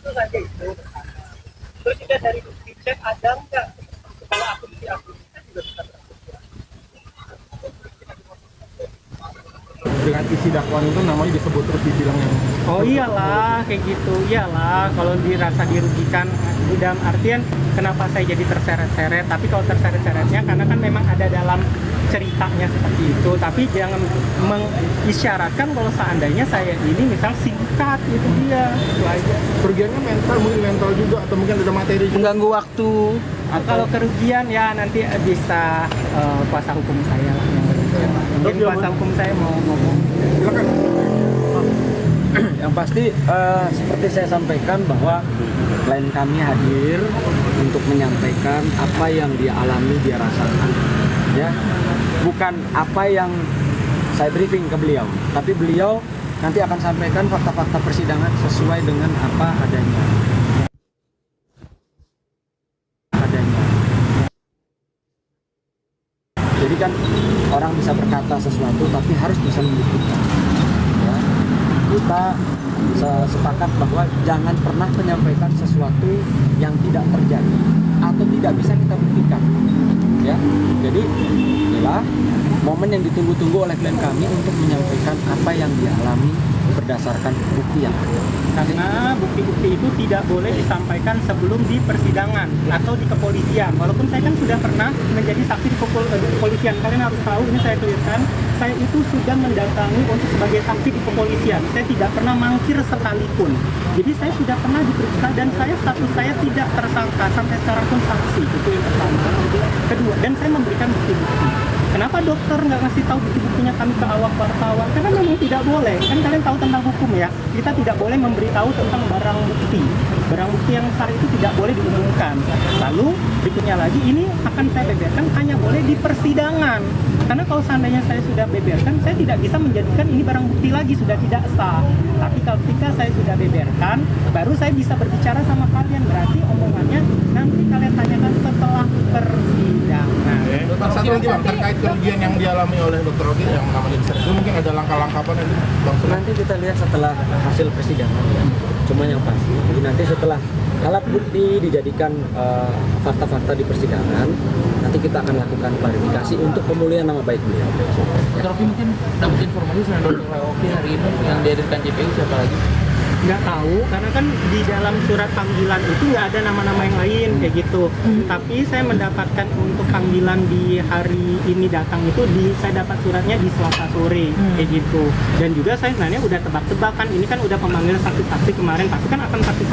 itu saja itu. Terus juga dari bukti chat ada nggak kalau akun kita juga bisa terbukti. Dengan isi dakwaan itu namanya disebut terus dibilang yang Oh iyalah, kayak gitu. Iyalah, kalau dirasa dirugikan dalam artian kenapa saya jadi terseret-seret, tapi kalau terseret-seretnya karena kan memang ada dalam ceritanya seperti itu, tapi jangan mengisyaratkan kalau seandainya saya ini misal singkat itu dia, itu aja. kerugiannya mental, mungkin mental juga atau mungkin ada materi juga. Mengganggu waktu. Kalau kerugian ya nanti bisa kuasa hukum saya lah yang berusaha. Mungkin kuasa hukum saya mau ngomong. Silakan. Yang pasti seperti saya sampaikan bahwa klien kami hadir untuk menyampaikan apa yang dia alami, dia rasakan, ya, bukan apa yang saya briefing ke beliau, tapi beliau nanti akan sampaikan fakta-fakta persidangan sesuai dengan apa adanya. Jadi kan orang bisa berkata sesuatu tapi harus bisa membuktikan. Ya. Kita sepakat bahwa jangan pernah menyampaikan sesuatu yang tidak terjadi atau tidak bisa kita buktikan. Ya. Jadi inilah momen yang ditunggu-tunggu oleh klien kami untuk menyampaikan apa yang dia alami berdasarkan bukti yang ada. Karena bukti-bukti itu tidak boleh disampaikan sebelum di persidangan atau di kepolisian. Walaupun saya kan sudah pernah menjadi saksi di kepolisian. Kalian harus tahu, ini saya clearkan, saya itu sudah mendatangi untuk sebagai saksi di kepolisian. Saya tidak pernah mangkir sekalipun. Jadi saya sudah pernah diperiksa dan status saya tidak tersangka sampai sekarang pun saksi. Itu yang pertama. Kedua, dan saya memberikan bukti-bukti. Kenapa dokter nggak ngasih tahu bukti-buktinya kami ke awak wartawan? Karena memang tidak boleh. Kan kalian tahu tentang hukum ya. Kita tidak boleh memberitahu tentang barang bukti. Barang bukti yang sah itu tidak boleh diumumkan. Lalu berikutnya lagi, ini akan saya beberkan hanya boleh di persidangan. Karena kalau seandainya saya sudah beberkan, saya tidak bisa menjadikan ini barang bukti lagi, sudah tidak sah. Tapi ketika saya sudah beberkan, baru saya bisa berbicara sama kalian. Berarti omongannya nanti kalian tanyakan setelah persidangan. Bang, satu lagi Bang, terkait kerugian yang dialami oleh Dr. Rogi yang namanya diseret itu mungkin ada langkah-langkah apa nanti Bang? Nanti kita lihat setelah hasil persidangan ya. Cuma yang pasti nanti setelah alat bukti dijadikan fakta-fakta di persidangan, nanti kita akan lakukan klarifikasi untuk pemulihan nama baik beliau. Dr. Rocky mungkin dapat informasi dari Dr. Rocky hari ini yang dihadirkan JPU siapa lagi? Nggak tahu, karena kan di dalam surat panggilan itu nggak ada nama-nama yang lain kayak gitu. Tapi saya mendapatkan untuk panggilan di hari ini datang itu saya dapat suratnya di Selasa sore kayak gitu. Dan juga saya sebenarnya udah tebak-tebakan, ini kan udah pemanggilan saksi-saksi kemarin, pasti kan akan saksi-saksi